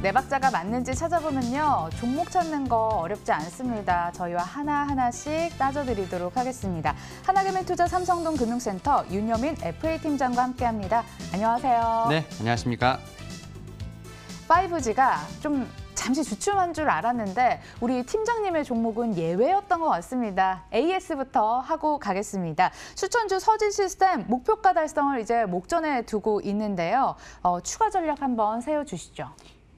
네 박자가 맞는지 찾아보면요. 종목 찾는 거 어렵지 않습니다. 저희와 하나하나씩 따져드리도록 하겠습니다. 하나금융투자 삼성동 금융센터 윤여민 FA 팀장과 함께합니다. 안녕하세요. 네, 안녕하십니까. 5G가 좀 잠시 주춤한 줄 알았는데 우리 팀장님의 종목은 예외였던 것 같습니다. AS부터 하고 가겠습니다. 추천주 서진 시스템 목표가 달성을 이제 목전에 두고 있는데요. 추가 전략 한번 세워주시죠.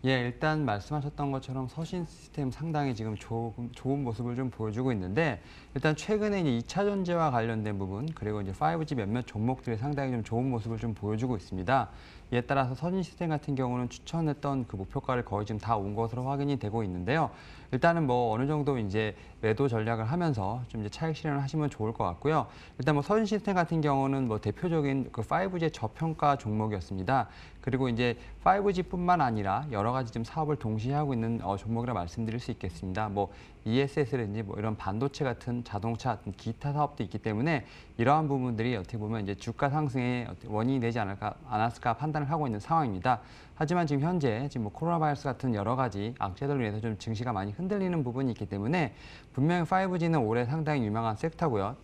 예, 일단 말씀하셨던 것처럼 서신 시스템 상당히 지금 좋은 모습을 좀 보여주고 있는데 일단 최근에 이제 2차 전지와 관련된 부분 그리고 이제 5G 몇몇 종목들이 상당히 좀 좋은 모습을 좀 보여주고 있습니다. 이에 따라서 서진 시스템 같은 경우는 추천했던 그 목표가를 거의 지금 다 온 것으로 확인이 되고 있는데요. 일단은 뭐 어느 정도 이제 매도 전략을 하면서 좀 이제 차익 실현을 하시면 좋을 것 같고요. 일단 뭐 서진 시스템 같은 경우는 뭐 대표적인 그 5G의 저평가 종목이었습니다. 그리고 이제 5G뿐만 아니라 여러 가지 좀 사업을 동시에 하고 있는 종목이라 말씀드릴 수 있겠습니다. 뭐 ESS라든지 뭐 이런 반도체 같은 자동차 같은 기타 사업도 있기 때문에 이러한 부분들이 어떻게 보면 이제 주가 상승의 원인이 되지 않았을까 판단을 하고 있는 상황입니다. 하지만 지금 현재 뭐 코로나 바이러스 같은 여러 가지 악재들로 인해서 좀 증시가 많이 흔들리는 부분이 있기 때문에 분명히 5G는 올해 상당히 유망한 섹터고요.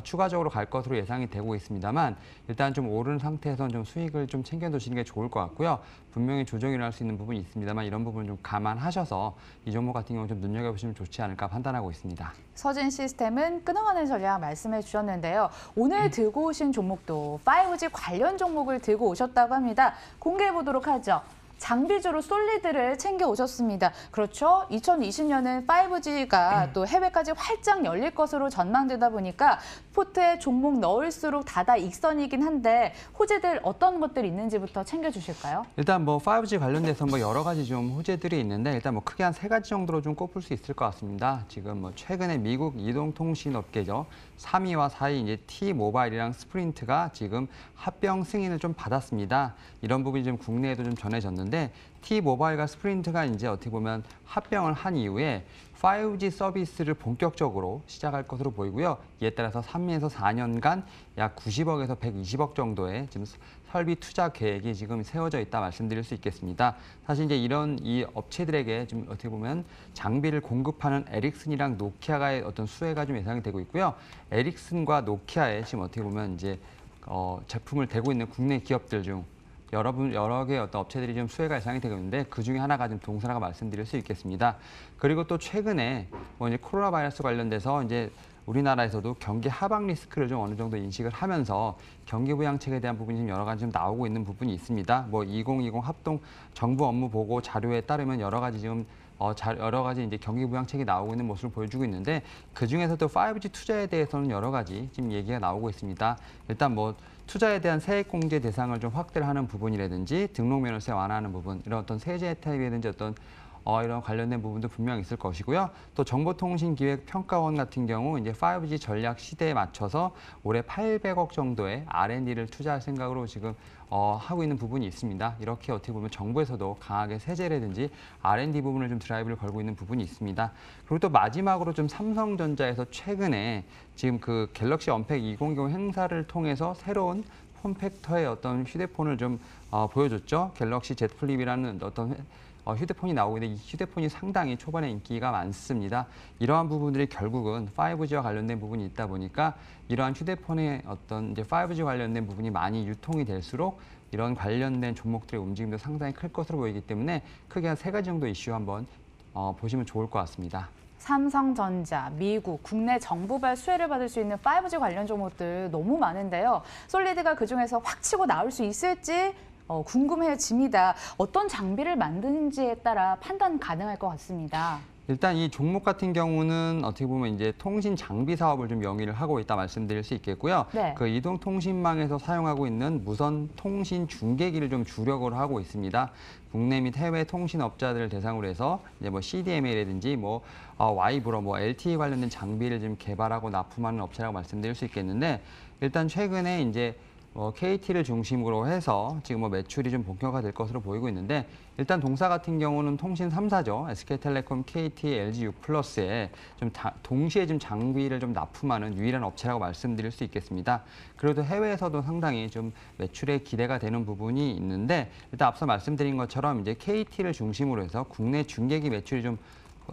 추가적으로 갈 것으로 예상이 되고 있습니다만 일단 좀 오른 상태에서는 좀 수익을 좀 챙겨두시는 게 좋을 것 같고요. 분명히 조정이 일어날 수 있는 부분이 있습니다만 이런 부분 좀 감안하셔서 이 종목 같은 경우 좀 눈여겨보시면 좋지 않을까 판단하고 있습니다. 서진 시스템은 끊어가는 전략 말씀해 주셨는데요. 오늘 들고 오신 종목도 5G 관련 종목을 들고 오셨다고 합니다. 공개해 보도록 하죠. 장비주로 솔리드를 챙겨 오셨습니다. 그렇죠. 2020년은 5G가 또 해외까지 활짝 열릴 것으로 전망되다 보니까 포트에 종목 넣을수록 다다익선이긴 한데 호재들 어떤 것들이 있는지부터 챙겨주실까요? 일단 뭐 5G 관련돼서 뭐 여러 가지 좀 호재들이 있는데 일단 뭐 크게 한 3가지 정도로 좀 꼽을 수 있을 것 같습니다. 지금 뭐 최근에 미국 이동통신 업계죠. 3위와 4위 이제 T-모바일이랑 스프린트가 지금 합병 승인을 좀 받았습니다. 이런 부분이 좀 국내에도 좀 전해졌는데 T-모바일과 스프린트가 이제 어떻게 보면 합병을 한 이후에 5G 서비스를 본격적으로 시작할 것으로 보이고요. 이에 따라서 3에서 4년간 약 90억에서 120억 정도의 지금 설비 투자 계획이 지금 세워져 있다 말씀드릴 수 있겠습니다. 사실 이제 이런 이 업체들에게 좀 어떻게 보면 장비를 공급하는 에릭슨이랑 노키아가의 어떤 수혜가 좀 예상이 되고 있고요. 에릭슨과 노키아의 지금 어떻게 보면 이제 제품을 대고 있는 국내 기업들 중 여러 개의 어떤 업체들이 좀 수혜가 예상이 되고 있는데 그 중에 하나가 좀 동사라고 말씀드릴 수 있겠습니다. 그리고 또 최근에 뭐 이제 코로나 바이러스 관련돼서 이제 우리나라에서도 경기 하방 리스크를 좀 어느 정도 인식을 하면서 경기 부양책에 대한 부분이 좀 여러 가지 좀 나오고 있는 부분이 있습니다. 뭐 2020 합동 정부 업무 보고 자료에 따르면 여러 가지 이제 경기 부양책이 나오고 있는 모습을 보여주고 있는데 그 중에서도 5G 투자에 대해서는 여러 가지 지금 얘기가 나오고 있습니다. 일단 뭐 투자에 대한 세액공제 대상을 좀 확대를 하는 부분이라든지 등록면허세 완화하는 부분, 이런 어떤 세제 혜택이라든지 어떤 이런 관련된 부분도 분명히 있을 것이고요. 또 정보통신기획평가원 같은 경우 이제 5G 전략 시대에 맞춰서 올해 800억 정도의 R&D를 투자할 생각으로 지금 하고 있는 부분이 있습니다. 이렇게 어떻게 보면 정부에서도 강하게 세제라든지 R&D 부분을 좀 드라이브를 걸고 있는 부분이 있습니다. 그리고 또 마지막으로 좀 삼성전자에서 최근에 지금 그 갤럭시 언팩 2020 행사를 통해서 새로운 폼팩터의 어떤 휴대폰을 좀 보여줬죠. 갤럭시 Z 플립이라는 어떤 휴대폰이 나오고 있는데 이 휴대폰이 상당히 초반에 인기가 많습니다. 이러한 부분들이 결국은 5G와 관련된 부분이 있다 보니까 이러한 휴대폰의 어떤 이제 5G 관련된 부분이 많이 유통이 될수록 이런 관련된 종목들의 움직임도 상당히 클 것으로 보이기 때문에 크게 한 3가지 정도 이슈 한번 보시면 좋을 것 같습니다. 삼성전자, 미국, 국내 정부발 수혜를 받을 수 있는 5G 관련 종목들 너무 많은데요. 솔리드가 그중에서 확 치고 나올 수 있을지 궁금해집니다. 어떤 장비를 만드는지에 따라 판단 가능할 것 같습니다. 일단 이 종목 같은 경우는 어떻게 보면 이제 통신 장비 사업을 좀 영위를 하고 있다 말씀드릴 수 있겠고요. 네. 그 이동통신망에서 사용하고 있는 무선 통신 중계기를 좀 주력으로 하고 있습니다. 국내 및 해외 통신업자들을 대상으로 해서 이제 뭐 CDMA라든지 뭐 와이브로 뭐 LTE 관련된 장비를 좀 개발하고 납품하는 업체라고 말씀드릴 수 있겠는데 일단 최근에 이제 KT를 중심으로 해서 지금 매출이 좀 본격화될 것으로 보이고 있는데 일단 동사 같은 경우는 통신 3사죠. SK텔레콤, KT, LG U+에 좀 동시에 좀 장비를 좀 납품하는 유일한 업체라고 말씀드릴 수 있겠습니다. 그래도 해외에서도 상당히 좀 매출에 기대가 되는 부분이 있는데 일단 앞서 말씀드린 것처럼 이제 KT를 중심으로 해서 국내 중계기 매출이 좀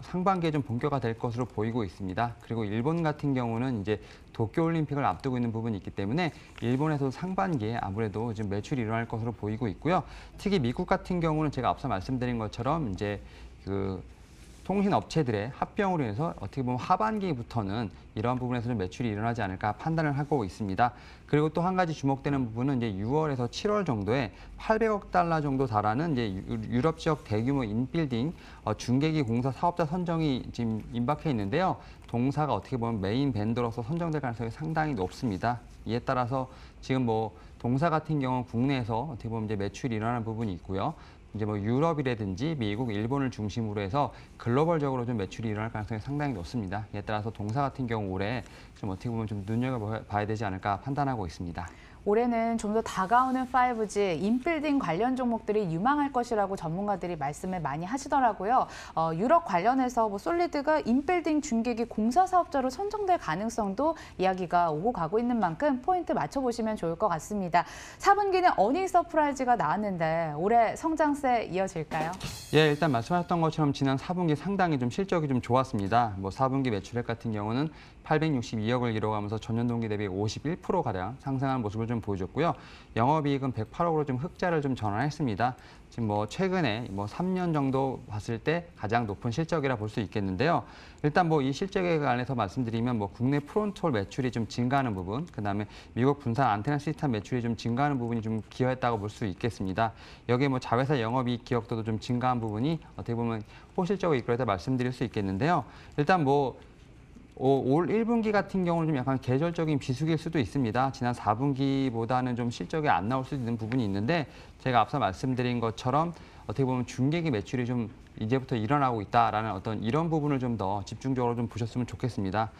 상반기에 좀 본격화될 것으로 보이고 있습니다. 그리고 일본 같은 경우는 이제 도쿄올림픽을 앞두고 있는 부분이 있기 때문에 일본에서도 상반기에 아무래도 지금 매출이 일어날 것으로 보이고 있고요. 특히 미국 같은 경우는 제가 앞서 말씀드린 것처럼 이제 통신 업체들의 합병으로 인해서 어떻게 보면 하반기부터는 이러한 부분에서 좀 매출이 일어나지 않을까 판단을 하고 있습니다. 그리고 또 한 가지 주목되는 부분은 이제 6월에서 7월 정도에 800억 달러 정도 달하는 이제 유럽 지역 대규모 인빌딩 중계기 공사 사업자 선정이 지금 임박해 있는데요. 동사가 어떻게 보면 메인 벤더로서 선정될 가능성이 상당히 높습니다. 이에 따라서 지금 동사 같은 경우는 국내에서 어떻게 보면 이제 매출이 일어나는 부분이 있고요. 이제 유럽이라든지 미국, 일본을 중심으로 해서 글로벌적으로 좀 매출이 일어날 가능성이 상당히 높습니다. 이에 따라서 동사 같은 경우 올해 좀 어떻게 보면 좀 눈여겨봐야 되지 않을까 판단하고 있습니다. 올해는 좀 더 다가오는 5G, 인빌딩 관련 종목들이 유망할 것이라고 전문가들이 말씀을 많이 하시더라고요. 유럽 관련해서 솔리드가 인빌딩 중계기 공사 사업자로 선정될 가능성도 이야기가 오고 가고 있는 만큼 포인트 맞춰보시면 좋을 것 같습니다. 4분기는 어닝 서프라이즈가 나왔는데 올해 성장세 이어질까요? 예, 일단 말씀하셨던 것처럼 지난 4분기 상당히 좀 실적이 좀 좋았습니다. 4분기 매출액 같은 경우는 862억을 기록하면서 전년 동기 대비 51%가량 상승하는 모습을 좀 보여줬고요. 영업이익은 108억으로 좀 흑자를 좀 전환했습니다. 지금 최근에 3년 정도 봤을 때 가장 높은 실적이라 볼 수 있겠는데요. 일단 이 실적에 관해서 말씀드리면 국내 프론트홀 매출이 좀 증가하는 부분, 그다음에 미국 분산 안테나 시스템 매출이 좀 증가하는 부분이 좀 기여했다고 볼 수 있겠습니다. 여기에 자회사 영업이익 기여도도 좀 증가한 부분이 어떻게 보면 호실적으로 이끌었다 말씀드릴 수 있겠는데요. 일단 올 1분기 같은 경우는 좀 약간 계절적인 비수기일 수도 있습니다. 지난 4분기보다는 좀 실적이 안 나올 수 있는 부분이 있는데 제가 앞서 말씀드린 것처럼 어떻게 보면 중계기 매출이 좀 이제부터 일어나고 있다라는 어떤 이런 부분을 좀 더 집중적으로 좀 보셨으면 좋겠습니다.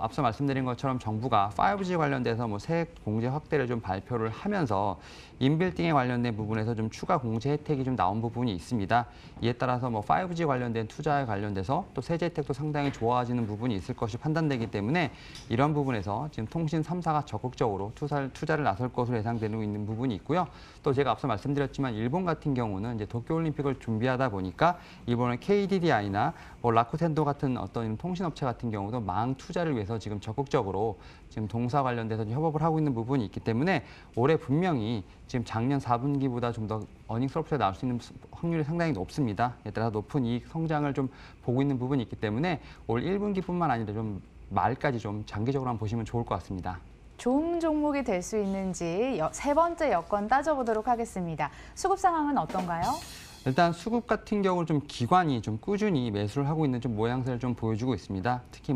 앞서 말씀드린 것처럼 정부가 5G 관련돼서 세액 공제 확대를 좀 발표를 하면서 인빌딩에 관련된 부분에서 좀 추가 공제 혜택이 좀 나온 부분이 있습니다. 이에 따라서 5G 관련된 투자에 관련돼서 또 세제 혜택도 상당히 좋아지는 부분이 있을 것이 판단되기 때문에 이런 부분에서 지금 통신 3사가 적극적으로 투자를 나설 것으로 예상되고 있는 부분이 있고요. 또 제가 앞서 말씀드렸지만 일본 같은 경우는 이제 도쿄올림픽을 준비하다 보니까 이번에 KDDI나 라쿠텐도 같은 어떤 통신업체 같은 경우도 망 투자를 위해서 지금 적극적으로 지금 동사 관련돼서 협업을 하고 있는 부분이 있기 때문에 올해 분명히 지금 작년 4분기보다 좀 더 어닝 서프라이즈가 나올 수 있는 확률이 상당히 높습니다. 에 따라서 높은 이익 성장을 좀 보고 있는 부분이 있기 때문에 올 1분기뿐만 아니라 좀 말까지 좀 장기적으로 한번 보시면 좋을 것 같습니다. 좋은 종목이 될 수 있는지 세 번째 여건 따져보도록 하겠습니다. 수급 상황은 어떤가요? 일단 수급 같은 경우는 좀 기관이 좀 꾸준히 매수를 하고 있는 좀 모양새를 좀 보여주고 있습니다. 특히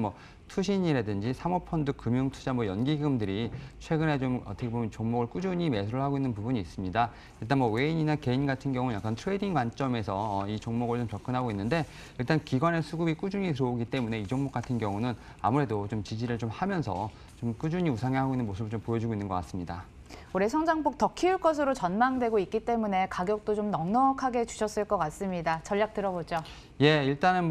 투신이라든지 사모펀드, 금융투자, 연기금들이 최근에 좀 어떻게 보면 종목을 꾸준히 매수를 하고 있는 부분이 있습니다. 일단 외인이나 개인 같은 경우는 약간 트레이딩 관점에서 이 종목을 좀 접근하고 있는데 일단 기관의 수급이 꾸준히 들어오기 때문에 이 종목 같은 경우는 아무래도 좀 지지를 좀 하면서 좀 꾸준히 우상향하고 있는 모습을 좀 보여주고 있는 것 같습니다. 올해 성장폭 더 키울 것으로 전망되고 있기 때문에 가격도 좀 넉넉하게 주셨을 것 같습니다. 전략 들어보죠. 예, 일단은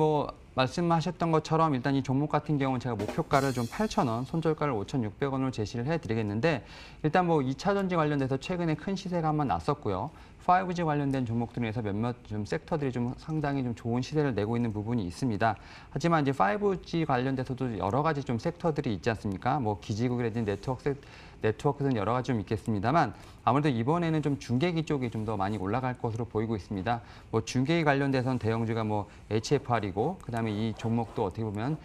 말씀하셨던 것처럼 일단 이 종목 같은 경우는 제가 목표가를 좀 8,000원, 손절가를 5,600원으로 제시를 해드리겠는데 일단 2차 전지 관련돼서 최근에 큰 시세가 한번 났었고요. 5G 관련된 종목들에서 몇몇 좀 섹터들이 좀 상당히 좀 좋은 시세를 내고 있는 부분이 있습니다. 하지만 이제 5G 관련돼서도 여러 가지 좀 섹터들이 있지 않습니까? 기지국이라든지 네트워크는 여러 가지 좀 있겠습니다만 아무래도 이번에는 좀 중계기 쪽이 좀 더 많이 올라갈 것으로 보이고 있습니다. 중계기 관련돼서는 대형주가 HFR이고 그다음에 이 종목도 어떻게 보면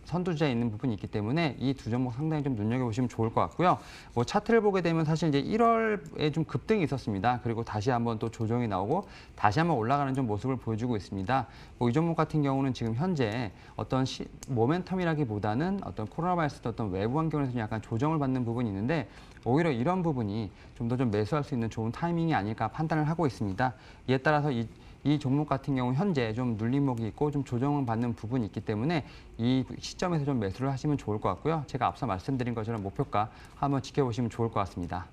선두주자에 있는 부분이 있기 때문에 이 두 종목 상당히 좀 눈여겨보시면 좋을 것 같고요. 차트를 보게 되면 사실 이제 1월에 좀 급등이 있었습니다. 그리고 다시 한번 또 조정이 나오고 다시 한번 올라가는 좀 모습을 보여주고 있습니다. 이 종목 같은 경우는 지금 현재 어떤 모멘텀이라기보다는 어떤 코로나 바이러스 어떤 외부 환경에서 약간 조정을 받는 부분이 있는데 오히려 이런 부분이 좀 더 매수할 수 있는 좋은 타이밍이 아닐까 판단을 하고 있습니다. 이에 따라서 이 종목 같은 경우 현재 좀 눌림목이 있고 좀 조정을 받는 부분이 있기 때문에 이 시점에서 좀 매수를 하시면 좋을 것 같고요. 제가 앞서 말씀드린 것처럼 목표가 한번 지켜보시면 좋을 것 같습니다.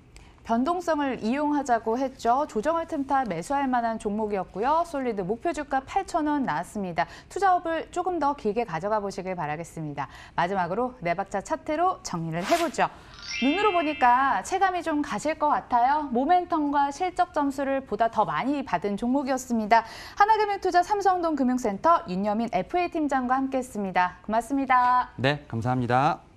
변동성을 이용하자고 했죠. 조정을 틈타 매수할 만한 종목이었고요. 솔리드 목표 주가 8,000원 나왔습니다. 투자업을 조금 더 길게 가져가 보시길 바라겠습니다. 마지막으로 네 박자 차트로 정리를 해보죠. 눈으로 보니까 체감이 좀 가실 것 같아요. 모멘텀과 실적 점수를 보다 더 많이 받은 종목이었습니다. 하나금융투자 삼성동 금융센터 윤여민 FA 팀장과 함께했습니다. 고맙습니다. 네, 감사합니다.